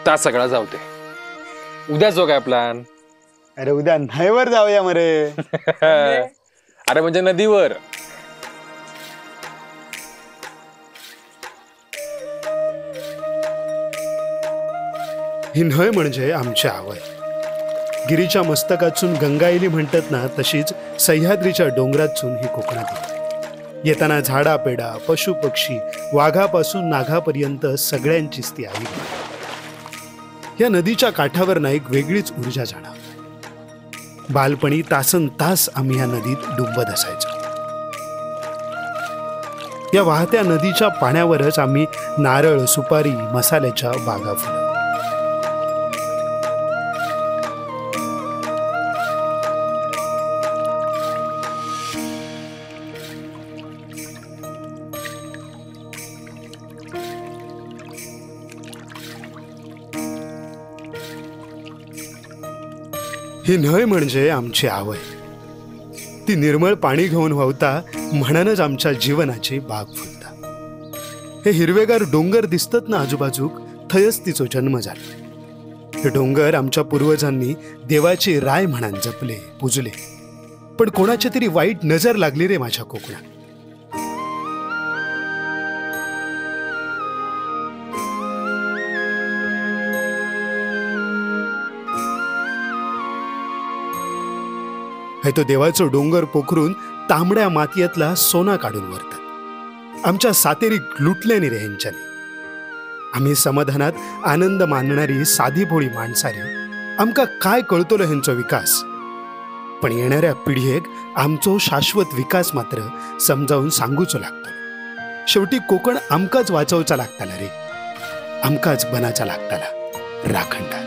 ता सगळा जाऊ दे. उद्या जो काय प्लॅन? अरे उद्या न्हाईवर जाऊया मरे. अरे म्हणजे नदीवर. ही न्हय म्हणजे आमची आवय. गिरीच्या मस्तकातून गंगा येली म्हणतात ना, तशीच सह्याद्रीच्या डोंगरातून ही कोकणात येते. येताना झाडा पेडा पशु पक्षी वाघापासून नागापर्यंत सगळ्यांचीच ती आई. या नदीच्या काठावर ना एक वेगळीच ऊर्जा जाणवते. बालपणी तासन तास आम्ही या नदीत डुंबत असायचो. या वाहत्या नदीच्या पाण्यावरच आम्ही नारळ सुपारी मसाल्याच्या बागा फुलवतो. ही न्हय म्हणजे आमची आवय. ती निर्मळ पाणी घेऊन वाहता म्हणूनच आमच्या जीवनाची बाग फुलता. हे हिरवेगार डोंगर दिसतात ना आजूबाजूक, थयच तिचो जन्म झाला. हे डोंगर आमच्या पूर्वजांनी देवाची राय म्हणून जपले पूजले. पण कोणाची तरी वाईट नजर लागली रे माझ्या कोकणात. हे तो देवाचो डोंगर पोखरून तांबड्या मातीयतला सोना काढून वरतात. आमच्या सातेरीक लुटले रे ह्यांच्यानी. आम्ही समाधानात आनंद मानणारी साधी भोळी माणसारी. आमका काय कळतलो ह्यांचो विकास. पण येणाऱ्या पिढयेक आमचो शाश्वत विकास मात्र समजावून सांगूचो लागतलो. शेवटी कोकण आमकाच वाचवचा लागताला रे. आमकाच बनाचा लागताला राखणदार.